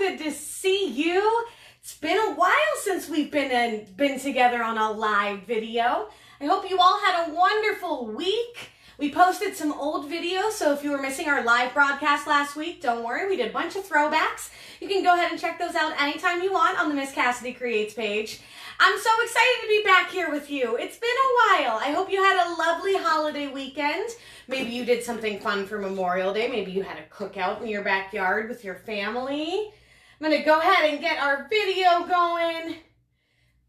good to see you. It's been a while since we've been together on a live video. I hope you all had a wonderful week. We posted some old videos, so if you were missing our live broadcast last week, don't worry, we did a bunch of throwbacks. You can go ahead and check those out anytime you want on the Miss Cassidy Creates page. I'm so excited to be back here with you. It's been a while. I hope you had a lovely holiday weekend. Maybe you did something fun for Memorial Day. Maybe you had a cookout in your backyard with your family. I'm going to go ahead and get our video going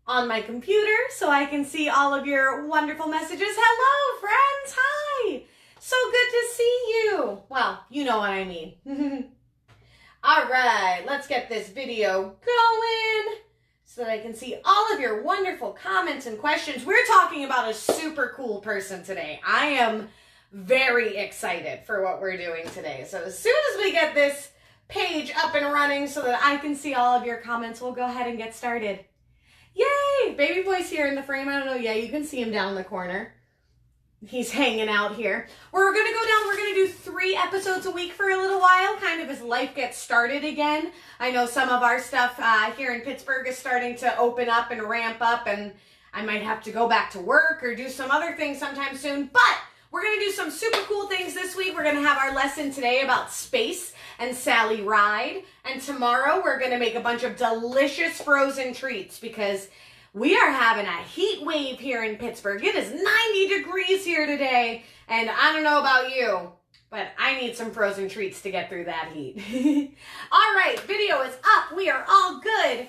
on my computer so I can see all of your wonderful messages. Hello, friends. Hi. So good to see you. Well, you know what I mean. All right, let's get this video going so that I can see all of your wonderful comments and questions. We're talking about a super cool person today. I am very excited for what we're doing today. So as soon as we get this page up and running so that I can see all of your comments, we'll go ahead and get started. Yay! Baby boy's here in the frame. I don't know. Yeah, you can see him down in the corner. He's hanging out here. We're going to go down. We're going to do 3 episodes a week for a little while, kind of as life gets started again. I know some of our stuff here in Pittsburgh is starting to open up and ramp up, and I might have to go back to work or do some other things sometime soon, but we're going to do some super cool things this week. We're going to have our lesson today about space and Sally Ride. And tomorrow we're going to make a bunch of delicious frozen treats because we are having a heat wave here in Pittsburgh. It is 90 degrees here today. And I don't know about you, but I need some frozen treats to get through that heat. All right, video is up. We are all good.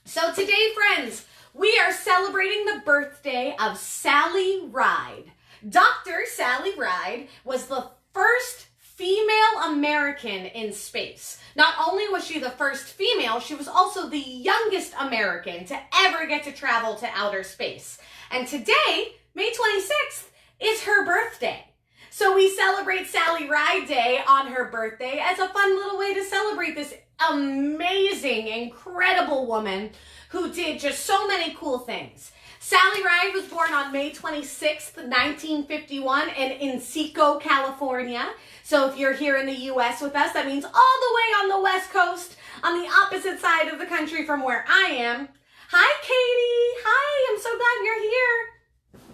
So today, friends, we are celebrating the birthday of Sally Ride. Dr. Sally Ride was the first female American in space. Not only was she the first female, she was also the youngest American to ever get to travel to outer space. And today, May 26th, is her birthday. So we celebrate Sally Ride Day on her birthday as a fun little way to celebrate this amazing, incredible woman who did just so many cool things. Sally Ride was born on May 26th, 1951 in Encino, California. So if you're here in the U.S. with us, that means all the way on the West Coast, on the opposite side of the country from where I am. Hi, Katie. Hi, I'm so glad you're here.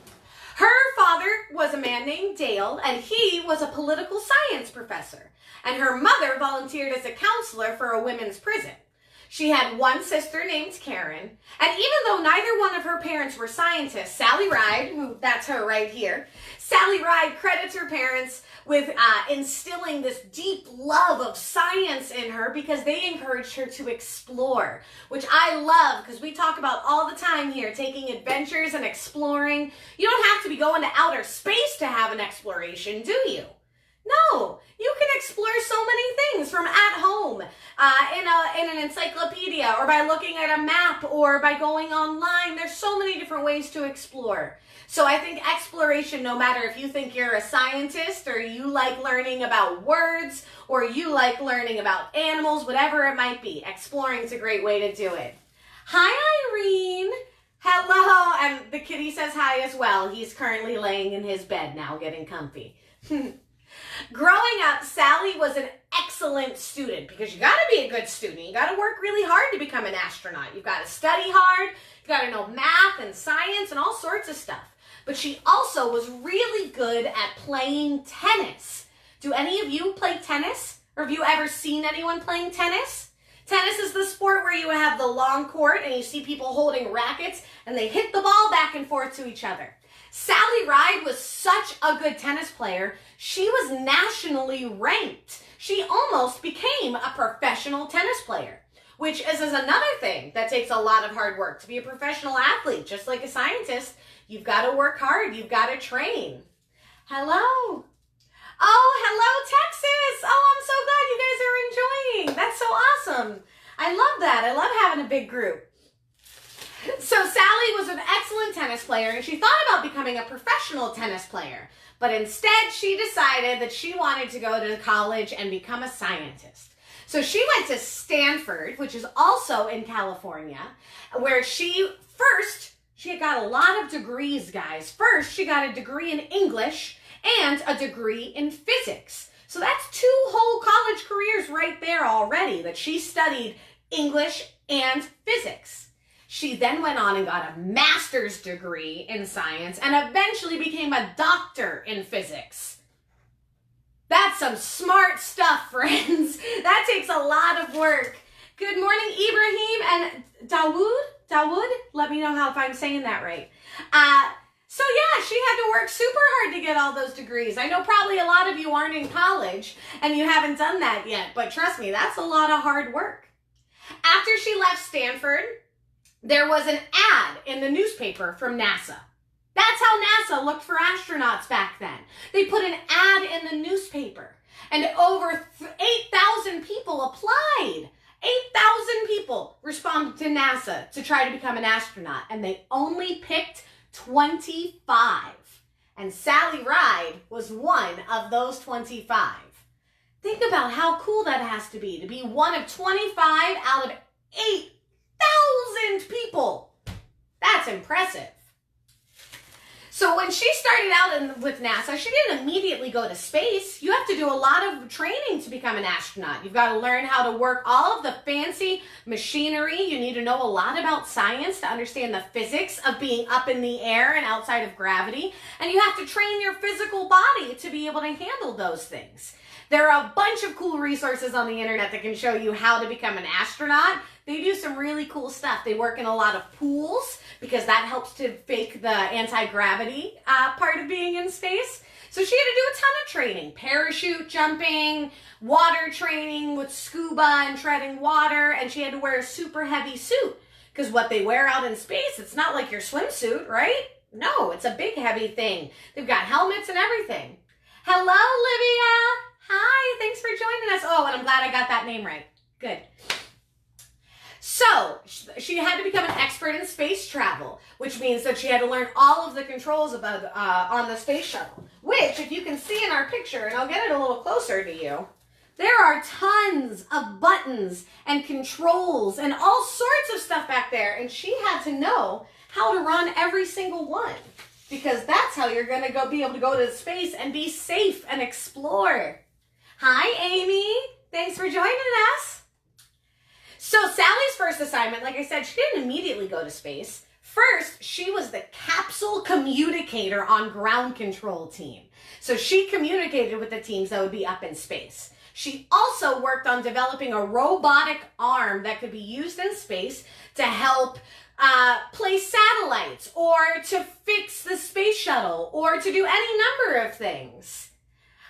Her father was a man named Dale, and he was a political science professor. And her mother volunteered as a counselor for a women's prison. She had one sister named Karen, and even though neither one of her parents were scientists, Sally Ride, who that's her right here, Sally Ride credits her parents with instilling this deep love of science in her because they encouraged her to explore, which I love because we talk about all the time here, taking adventures and exploring. You don't have to be going to outer space to have an exploration, do you? No, you can explore so many things from at home, in an encyclopedia, or by looking at a map, or by going online. There's so many different ways to explore. So I think exploration, no matter if you think you're a scientist, or you like learning about words, or you like learning about animals, whatever it might be, exploring is a great way to do it. Hi, Irene. Hello. And the kitty says hi as well. He's currently laying in his bed now, getting comfy. Growing up, Sally was an excellent student because you got to be a good student. You got to work really hard to become an astronaut. You've got to study hard. You got to know math and science and all sorts of stuff. But she also was really good at playing tennis. Do any of you play tennis? Or have you ever seen anyone playing tennis? Tennis is the sport where you have the long court and you see people holding rackets and they hit the ball back and forth to each other. Sally Ride was such a good tennis player, she was nationally ranked. She almost became a professional tennis player, which is another thing that takes a lot of hard work. To be a professional athlete, just like a scientist, you've got to work hard, you've got to train. Hello. Oh, hello, Texas. Oh, I'm so glad you guys are enjoying. That's so awesome. I love that. I love having a big group. So Sally was an excellent tennis player, and she thought about becoming a professional tennis player. But instead, she decided that she wanted to go to college and become a scientist. So she went to Stanford, which is also in California, where she got a lot of degrees, guys. First, she got a degree in English and a degree in physics. So that's 2 whole college careers right there already that she studied English and physics. She then went on and got a master's degree in science and eventually became a doctor in physics. That's some smart stuff, friends. That takes a lot of work. Good morning, Ibrahim and Dawood. Let me know if I'm saying that right. So yeah, she had to work super hard to get all those degrees. I know probably a lot of you aren't in college and you haven't done that yet, but trust me, that's a lot of hard work. After she left Stanford, there was an ad in the newspaper from NASA. That's how NASA looked for astronauts back then. They put an ad in the newspaper and over 8,000 people applied. 8,000 people responded to NASA to try to become an astronaut, and they only picked 25. And Sally Ride was one of those 25. Think about how cool that has to be one of 25 out of 8,000 people. That's impressive. So when she started out with NASA, she didn't immediately go to space. You have to do a lot of training to become an astronaut. You've got to learn how to work all of the fancy machinery. You need to know a lot about science to understand the physics of being up in the air and outside of gravity. And you have to train your physical body to be able to handle those things. There are a bunch of cool resources on the internet that can show you how to become an astronaut. They do some really cool stuff. They work in a lot of pools because that helps to fake the anti-gravity part of being in space. So she had to do a ton of training, parachute jumping, water training with scuba and treading water, and she had to wear a super heavy suit because what they wear out in space, it's not like your swimsuit, right? No, it's a big heavy thing. They've got helmets and everything. Hello, Livia. Hi, thanks for joining us. Oh, and I'm glad I got that name right. Good. So she had to become an expert in space travel, which means that she had to learn all of the controls about on the space shuttle, which, if you can see in our picture, and I'll get it a little closer to you, there are tons of buttons and controls and all sorts of stuff back there, and she had to know how to run every single one, because that's how you're going to be able to go to space and be safe and explore. Hi, Amy. Thanks for joining us. So Sally's first assignment, like I said, she didn't immediately go to space. First, she was the capsule communicator on ground control team. So she communicated with the teams that would be up in space. She also worked on developing a robotic arm that could be used in space to help place satellites or to fix the space shuttle or to do any number of things.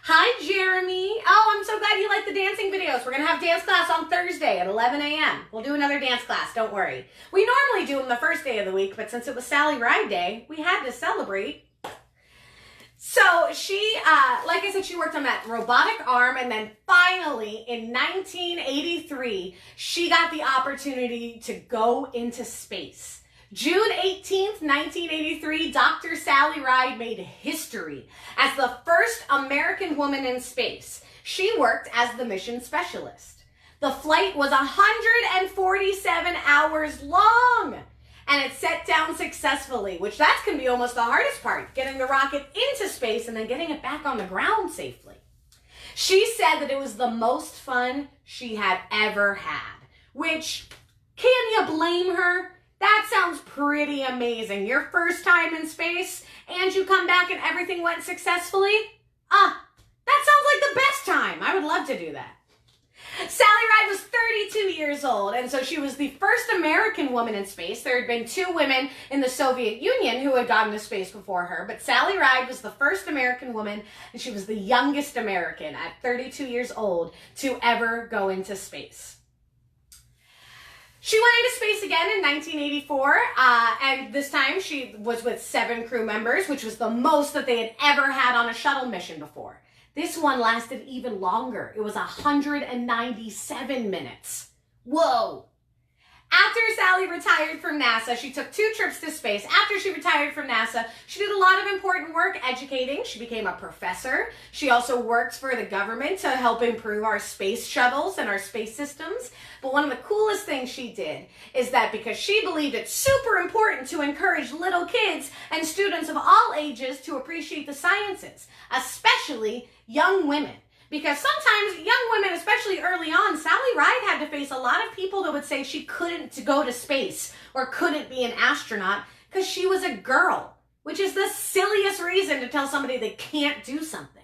Hi, Jeremy. Oh, I'm so glad you like the dancing videos. We're going to have dance class on Thursday at 11 a.m. We'll do another dance class, don't worry. We normally do them the first day of the week, but since it was Sally Ride Day, we had to celebrate. So she, like I said, she worked on that robotic arm, and then finally in 1983, she got the opportunity to go into space. June 18th, 1983, Dr. Sally Ride made history as the first American woman in space. She worked as the mission specialist. The flight was 147 hours long, and it set down successfully, which that's going to be almost the hardest part, getting the rocket into space and then getting it back on the ground safely. She said that it was the most fun she had ever had, which, can you blame her? That sounds pretty amazing. Your first time in space and you come back and everything went successfully? That sounds like the best time. I would love to do that. Sally Ride was 32 years old, and so she was the first American woman in space. There had been 2 women in the Soviet Union who had gone to space before her, but Sally Ride was the first American woman, and she was the youngest American at 32 years old to ever go into space. She went into space again in 1984, and this time she was with 7 crew members, which was the most that they had ever had on a shuttle mission before. This one lasted even longer. It was 197 minutes. Whoa! After Sally retired from NASA, she took 2 trips to space. After she retired from NASA, she did a lot of important work educating. She became a professor. She also worked for the government to help improve our space shuttles and our space systems. But one of the coolest things she did is that because she believed it's super important to encourage little kids and students of all ages to appreciate the sciences, especially young women. Because sometimes young women, especially early on had to face a lot of people that would say she couldn't go to space or couldn't be an astronaut because she was a girl, which is the silliest reason to tell somebody they can't do something.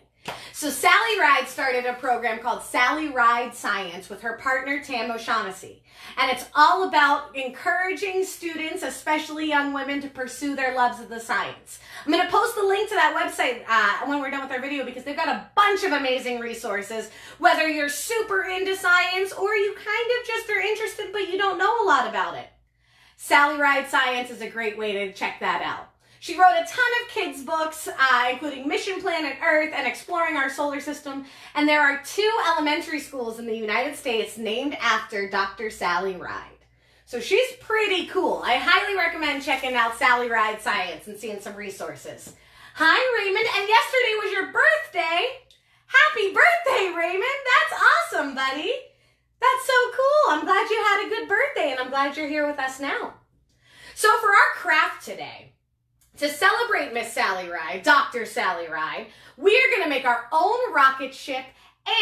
So Sally Ride started a program called Sally Ride Science with her partner Tam O'Shaughnessy. And it's all about encouraging students, especially young women, to pursue their loves of the science. I'm going to post the link to that website when we're done with our video because they've got a bunch of amazing resources, whether you're super into science or you kind of just are interested but you don't know a lot about it. Sally Ride Science is a great way to check that out. She wrote a ton of kids' books, including Mission Planet Earth and Exploring Our Solar System. And there are 2 elementary schools in the United States named after Dr. Sally Ride. So she's pretty cool. I highly recommend checking out Sally Ride Science and seeing some resources. Hi, Raymond. And yesterday was your birthday. Happy birthday, Raymond. That's awesome, buddy. That's so cool. I'm glad you had a good birthday, and I'm glad you're here with us now. So for our craft today, to celebrate Miss Sally Ride, Dr. Sally Ride, we're going to make our own rocket ship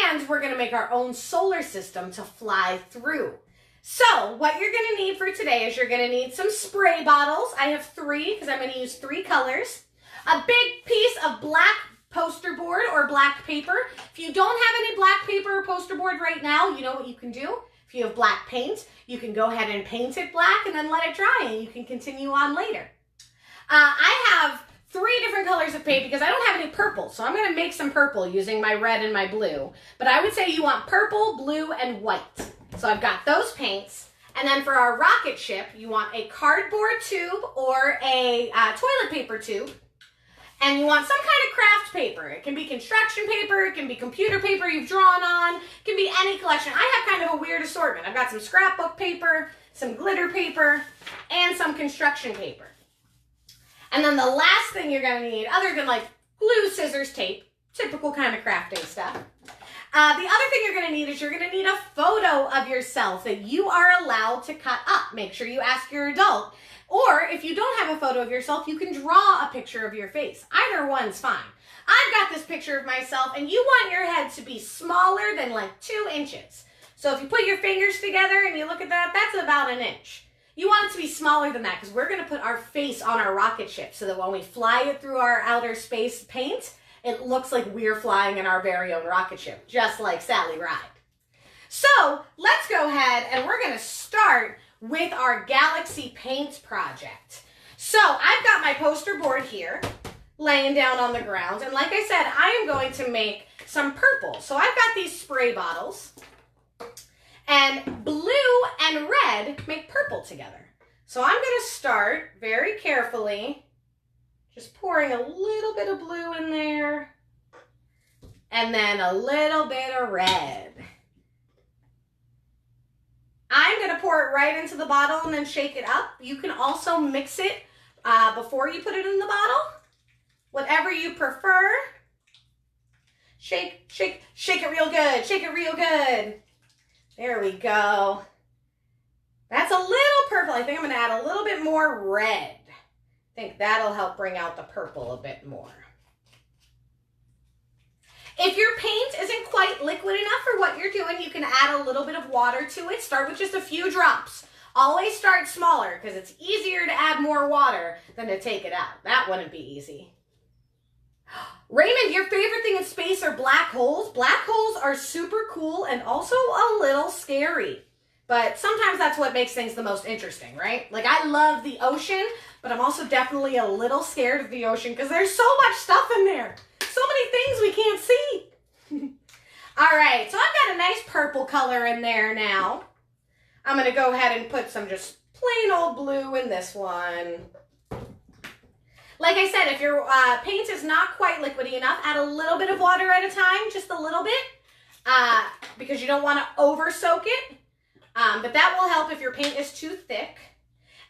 and we're going to make our own solar system to fly through. So what you're going to need for today is you're going to need some spray bottles. I have 3 because I'm going to use 3 colors. A big piece of black poster board or black paper. If you don't have any black paper or poster board right now, you know what you can do? If you have black paint, you can go ahead and paint it black and then let it dry and you can continue on later. I have 3 different colors of paint because I don't have any purple, so I'm going to make some purple using my red and my blue. But I would say you want purple, blue, and white. So I've got those paints. And then for our rocket ship, you want a cardboard tube or a toilet paper tube. And you want some kind of craft paper. It can be construction paper, it can be computer paper you've drawn on, it can be any collection. I have kind of a weird assortment. I've got some scrapbook paper, some glitter paper, and some construction paper. And then the last thing you're going to need, other than like glue, scissors, tape, typical kind of crafting stuff. The other thing you're going to need is you're going to need a photo of yourself that you are allowed to cut up. Make sure you ask your adult. Or if you don't have a photo of yourself, you can draw a picture of your face. Either one's fine. I've got this picture of myself and you want your head to be smaller than like 2 inches. So if you put your fingers together and you look at that, that's about 1 inch. You want it to be smaller than that because we're going to put our face on our rocket ship so that when we fly it through our outer space paint, it looks like we're flying in our very own rocket ship, just like Sally Ride. So let's go ahead and we're going to start with our galaxy paint project. So I've got my poster board here laying down on the ground. And like I said, I am going to make some purple. So I've got these spray bottles. And blue and red make purple together. So I'm going to start very carefully, just pouring a little bit of blue in there, and then a little bit of red. I'm going to pour it right into the bottle and then shake it up. You can also mix it before you put it in the bottle, whatever you prefer. Shake, shake, shake it real good, shake it real good. There we go. That's a little purple. I think I'm going to add a little bit more red. I think that'll help bring out the purple a bit more. If your paint isn't quite liquid enough for what you're doing, you can add a little bit of water to it. Start with just a few drops. Always start smaller because it's easier to add more water than to take it out. That wouldn't be easy. Raymond, your favorite thing in space are black holes. Black holes are super cool and also a little scary. But sometimes that's what makes things the most interesting, right? Like I love the ocean, but I'm also definitely a little scared of the ocean because there's so much stuff in there. So many things we can't see. All right, so I've got a nice purple color in there now. I'm going to go ahead and put some just plain old blue in this one. Like I said, if your paint is not quite liquidy enough, add a little bit of water at a time, just a little bit, because you don't want to over soak it. But that will help if your paint is too thick.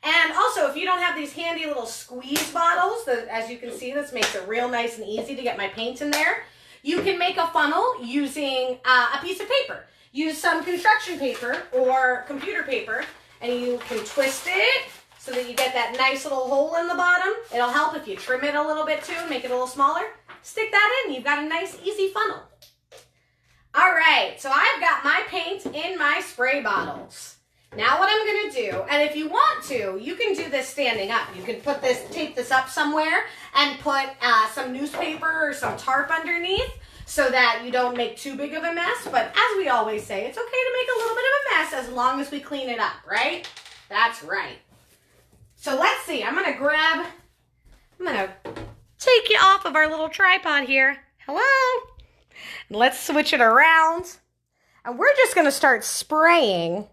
And also, if you don't have these handy little squeeze bottles, as you can see, this makes it real nice and easy to get my paint in there. You can make a funnel using a piece of paper. Use some construction paper or computer paper, and you can twist it so that you get that nice little hole in the bottom. It'll help if you trim it a little bit too, make it a little smaller. Stick that in, you've got a nice, easy funnel. All right, so I've got my paint in my spray bottles. Now what I'm gonna do, and if you want to, you can do this standing up. You can tape this up somewhere and put some newspaper or some tarp underneath so that you don't make too big of a mess. But as we always say, it's okay to make a little bit of a mess as long as we clean it up, right? That's right. So let's see, I'm gonna take you off of our little tripod here. Hello? Let's switch it around. And we're just gonna start spraying.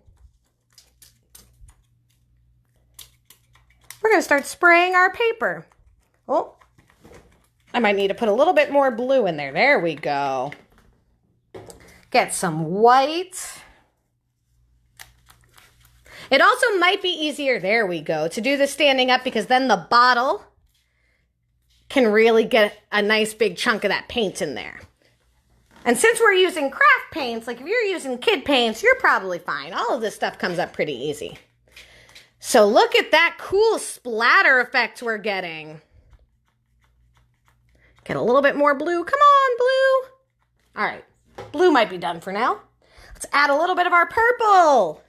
We're going to start spraying our paper. Oh, I might need to put a little bit more blue in there. There we go. Get some white. It also might be easier, there we go, to do this standing up because then the bottle can really get a nice big chunk of that paint in there. And since we're using craft paints, like if you're using kid paints, you're probably fine. All of this stuff comes up pretty easy. So look at that cool splatter effect we're getting. Get a little bit more blue. Come on, blue. All right, blue might be done for now. Let's add a little bit of our purple.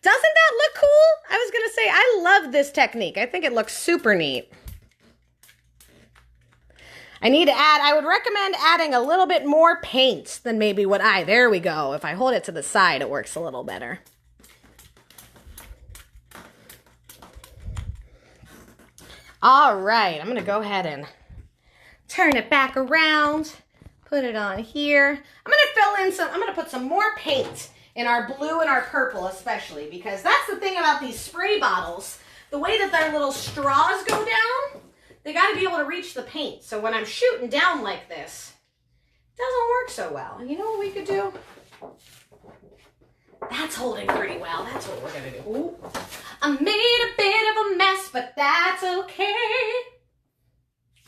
Doesn't that look cool? I was gonna say, I love this technique. I think it looks super neat. I would recommend adding a little bit more paint than maybe there we go. If I hold it to the side, it works a little better. All right, I'm gonna go ahead and turn it back around, put it on here. I'm gonna put some more paint in our blue and our purple especially, because that's the thing about these spray bottles. The way that their little straws go down, they gotta be able to reach the paint. So when I'm shooting down like this, it doesn't work so well. And you know what we could do? That's holding pretty well. That's what we're gonna do. Ooh. I made a bit of a mess, but that's okay.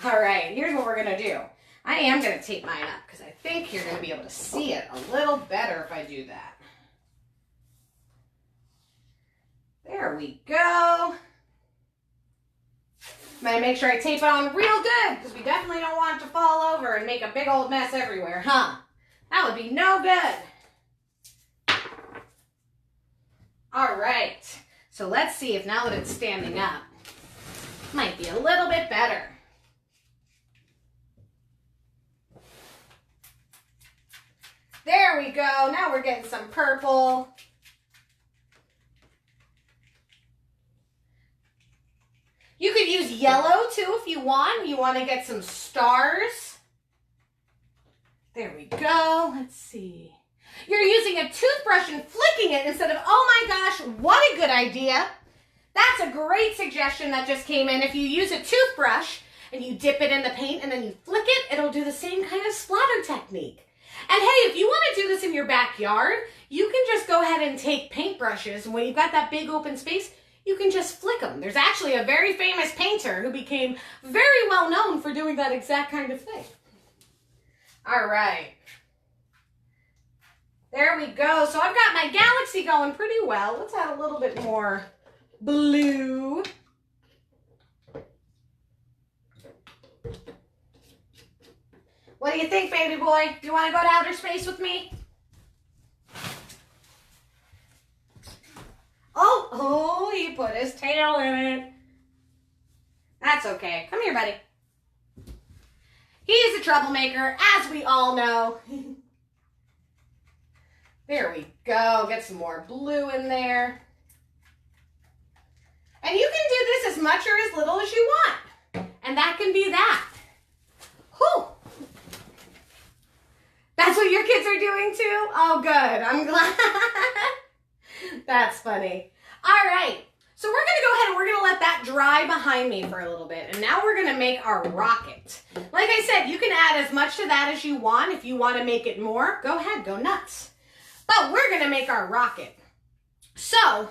All right, here's what we're gonna do. I am gonna tape mine up because I think you're gonna be able to see it a little better if I do that. There we go. I'm gonna make sure I tape it on real good because we definitely don't want it to fall over and make a big old mess everywhere, huh? That would be no good. All right, so let's see if now that it's standing up, might be a little bit better. There we go, now we're getting some purple. You could use yellow too if you want. You want to get some stars. There we go, let's see. You're using a toothbrush and flicking it instead of, oh my gosh, what a good idea. That's a great suggestion that just came in. If you use a toothbrush and you dip it in the paint and then you flick it, it'll do the same kind of splatter technique. And hey, if you want to do this in your backyard, you can just go ahead and take paintbrushes, and when you've got that big open space, you can just flick them. There's actually a very famous painter who became very well known for doing that exact kind of thing. All right. There we go. So I've got my galaxy going pretty well. Let's add a little bit more blue. What do you think, baby boy? Do you want to go to outer space with me? Oh, he put his tail in it. That's okay. Come here, buddy. He's a troublemaker, as we all know. There we go. Get some more blue in there. And you can do this as much or as little as you want. And that can be that. Whew. That's what your kids are doing too? Oh, good. I'm glad. That's funny. All right. So we're going to go ahead and we're going to let that dry behind me for a little bit. And now we're going to make our rocket. Like I said, you can add as much to that as you want. If you want to make it more, go ahead, go nuts. But we're going to make our rocket. So,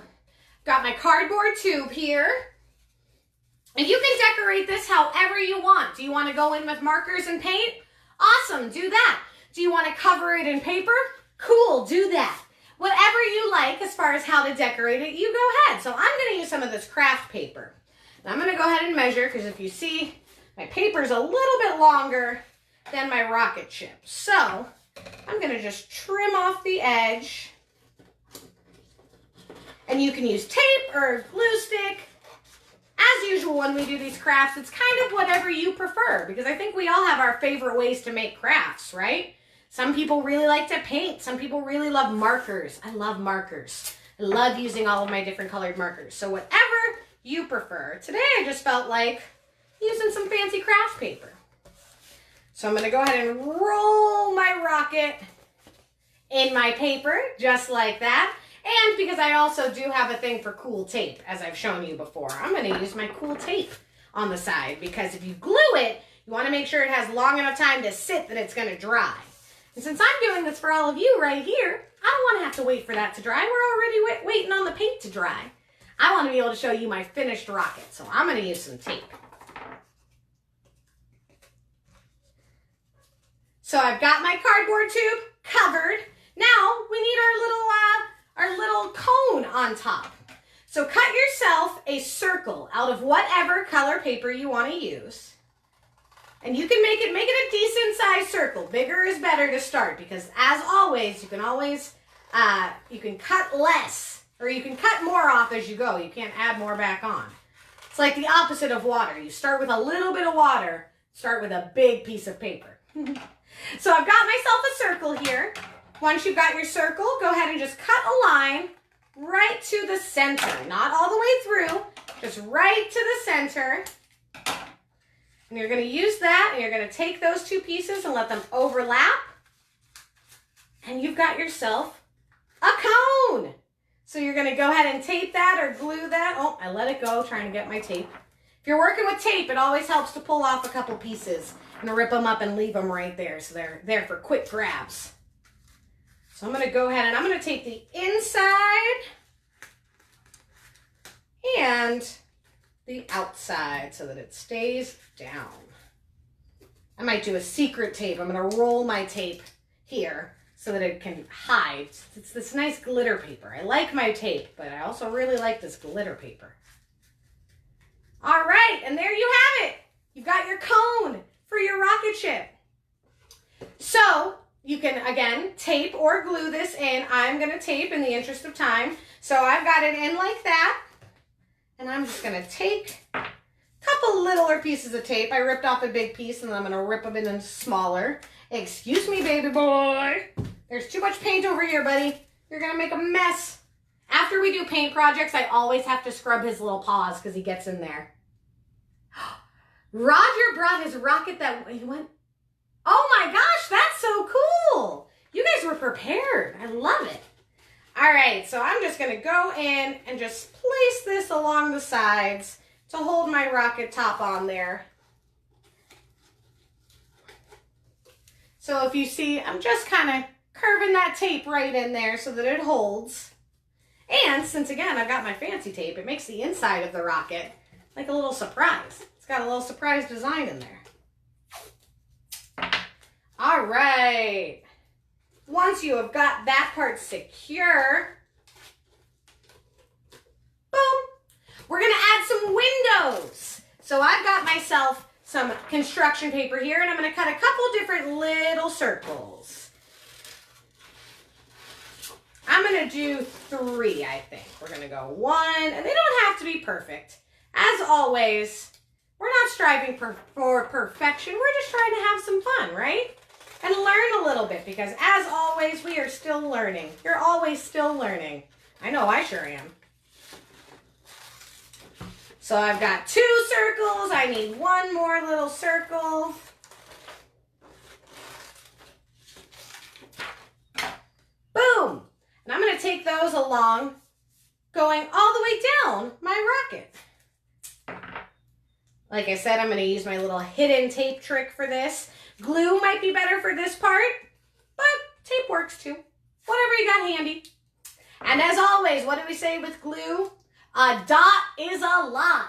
got my cardboard tube here. And you can decorate this however you want. Do you want to go in with markers and paint? Awesome, do that. Do you want to cover it in paper? Cool, do that. Whatever you like as far as how to decorate it, you go ahead. So I'm going to use some of this craft paper. And I'm going to go ahead and measure because if you see, my paper's a little bit longer than my rocket ship. So I'm going to just trim off the edge And you can use tape or glue stick. As usual, when we do these crafts, it's kind of whatever you prefer, because I think we all have our favorite ways to make crafts, right? Some people really like to paint. Some people really love markers. I love markers. I love using all of my different colored markers. So whatever you prefer. Today, I just felt like using some fancy craft paper. So I'm going to go ahead and roll my rocket in my paper, just like that. And because I also do have a thing for cool tape, as I've shown you before, I'm going to use my cool tape on the side, because if you glue it, you want to make sure it has long enough time to sit that it's going to dry. And since I'm doing this for all of you right here, I don't want to have to wait for that to dry. We're already waiting on the paint to dry. I want to be able to show you my finished rocket, so I'm going to use some tape. So I've got my cardboard tube covered. Now we need our little cone on top. So cut yourself a circle out of whatever color paper you want to use. And you can make it a decent sized circle. Bigger is better to start, because as always, you can cut less, or you can cut more off as you go. You can't add more back on. It's like the opposite of water. You start with a little bit of water, start with a big piece of paper. So I've got myself a circle here. Once you've got your circle, go ahead and just cut a line right to the center. Not all the way through, just right to the center. And you're going to use that, and you're going to take those two pieces and let them overlap. And you've got yourself a cone. So you're going to go ahead and tape that or glue that. Oh, I let it go trying to get my tape. If you're working with tape, it always helps to pull off a couple pieces and rip them up and leave them right there, so they're there for quick grabs. So I'm going to go ahead and I'm going to tape the inside and the outside so that it stays down. I might do a secret tape. I'm going to roll my tape here so that it can hide. It's this nice glitter paper. I like my tape, but I also really like this glitter paper. All right, and there you have it. You've got your cone for your rocket ship. So you can, again, tape or glue this in. I'm going to tape in the interest of time. So I've got it in like that. And I'm just going to take a couple littler pieces of tape. I ripped off a big piece, and then I'm going to rip them into smaller. Excuse me, baby boy. There's too much paint over here, buddy. You're going to make a mess. After we do paint projects, I always have to scrub his little paws because he gets in there. Roger brought his rocket that he went. Oh my gosh, that's so cool. You guys were prepared. I love it. All right, so I'm just going to go in and just place this along the sides to hold my rocket top on there. So if you see, I'm just kind of curving that tape right in there so that it holds. And since, again, I've got my fancy tape, it makes the inside of the rocket like a little surprise. It's got a little surprise design in there. All right. Once you have got that part secure, boom, we're going to add some windows. So I've got myself some construction paper here, and I'm going to cut a couple different little circles. I'm going to do 3, I think. We're going to go 1, and they don't have to be perfect. As always, we're not striving for perfection. We're just trying to have some fun, right? And learn a little bit, because as always, we are still learning. You're always still learning. I know I sure am. So I've got 2 circles. I need 1 more little circle. Boom. And I'm going to take those along, going all the way down my rocket. Like I said, I'm going to use my little hidden tape trick for this. Glue might be better for this part, but tape works too. Whatever you got handy. And as always, what do we say with glue? A dot is a lot.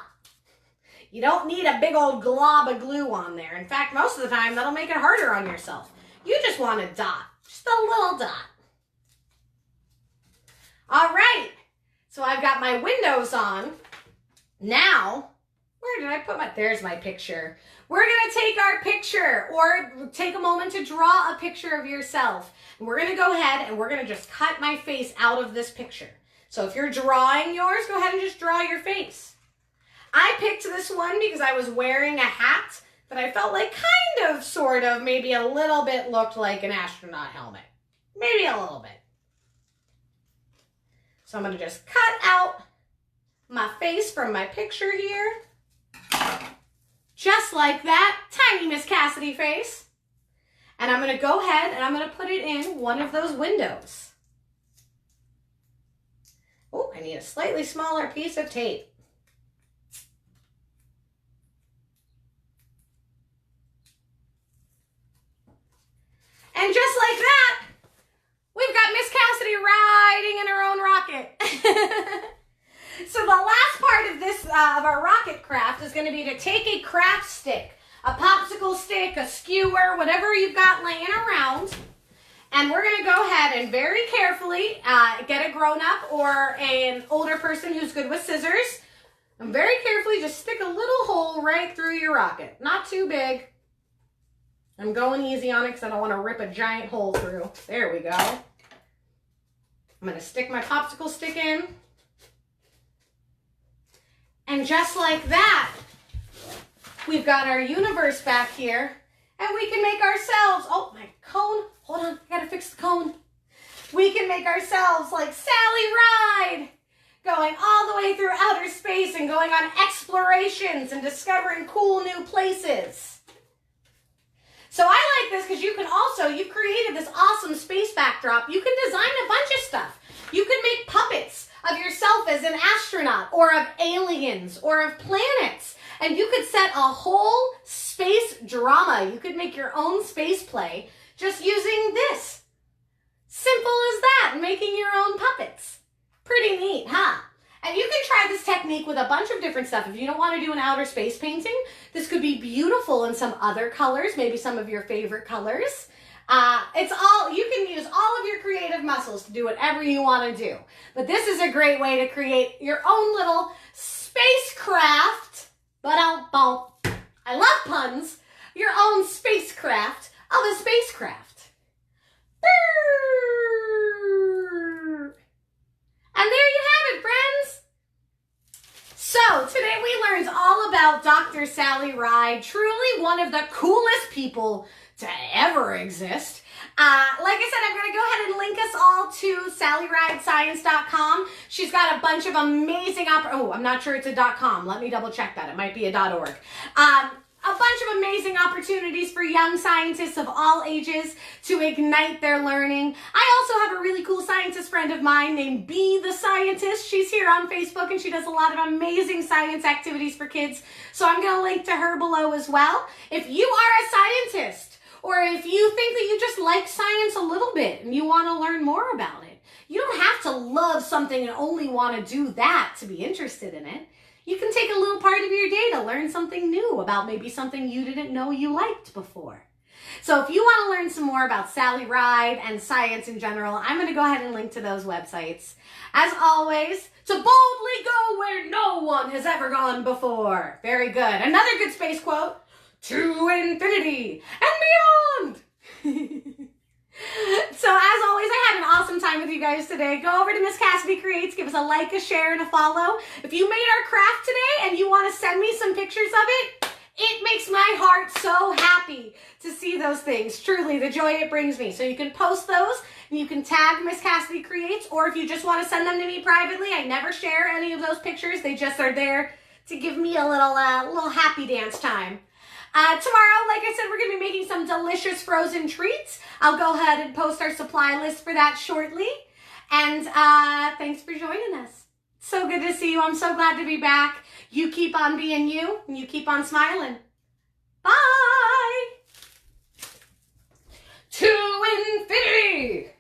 You don't need a big old glob of glue on there. In fact, most of the time, that'll make it harder on yourself. You just want a dot, just a little dot. All right, so I've got my windows on. Now, where did I put my, there's my picture. We're gonna take our picture, or take a moment to draw a picture of yourself. And we're gonna go ahead and we're gonna just cut my face out of this picture. So if you're drawing yours, go ahead and just draw your face. I picked this one because I was wearing a hat that I felt like kind of, sort of, maybe a little bit looked like an astronaut helmet. Maybe a little bit. So I'm going to just cut out my face from my picture here. Just like that, tiny Miss Cassidy face. And I'm going to go ahead and I'm going to put it in one of those windows. Oh, I need a slightly smaller piece of tape. And just like that, we've got Miss Cassidy riding in her own rocket. So the last part of this, of our rocket craft is going to be to take a craft stick, a popsicle stick, a skewer, whatever you've got laying around. And we're going to go ahead and very carefully get a grown-up or an older person who's good with scissors. And very carefully just stick a little hole right through your rocket. Not too big. I'm going easy on it because I don't want to rip a giant hole through. There we go. I'm going to stick my popsicle stick in. And just like that, we've got our universe back here. And we can make ourselves, oh, my cone. Hold on, I gotta fix the cone. We can make ourselves like Sally Ride, going all the way through outer space and going on explorations and discovering cool new places. So I like this because you can also, you've created this awesome space backdrop. You can design a bunch of stuff. You can make puppets of yourself as an astronaut or of aliens or of planets. And you could set a whole space drama. You could make your own space play just using this. Simple as that, making your own puppets. Pretty neat, huh? And you can try this technique with a bunch of different stuff. If you don't want to do an outer space painting, this could be beautiful in some other colors, maybe some of your favorite colors. You can use all of your creative muscles to do whatever you want to do. But this is a great way to create your own little spacecraft. I love puns. Your own spacecraft of a spacecraft. And there you have it, friends. So today we learned all about Dr. Sally Ride, truly one of the coolest people to ever exist. Like I said, I'm going to go ahead and link us all to SallyRideScience.com. She's got a bunch of amazing, I'm not sure it's a .com. Let me double check that. It might be a .org. A bunch of amazing opportunities for young scientists of all ages to ignite their learning. I also have a really cool scientist friend of mine named Bee the Scientist. She's here on Facebook and she does a lot of amazing science activities for kids. So I'm going to link to her below as well. If you are a scientist, or if you think that you just like science a little bit and you want to learn more about it, you don't have to love something and only want to do that to be interested in it. You can take a little part of your day to learn something new about maybe something you didn't know you liked before. So if you want to learn some more about Sally Ride and science in general, I'm going to go ahead and link to those websites. As always, to boldly go where no one has ever gone before. Very good. Another good space quote. To infinity and beyond. So as always, I had an awesome time with you guys today. Go over to Miss Cassidy Creates, give us a like, a share, and a follow. If you made our craft today and you want to send me some pictures of it, it makes my heart so happy to see those things. Truly, the joy it brings me. So you can post those and you can tag Miss Cassidy Creates, or if you just want to send them to me privately, I never share any of those pictures. They just are there to give me a little happy dance time. Tomorrow, like I said, we're going to be making some delicious frozen treats. I'll go ahead and post our supply list for that shortly. And thanks for joining us. So good to see you. I'm so glad to be back. You keep on being you, and you keep on smiling. Bye! To infinity!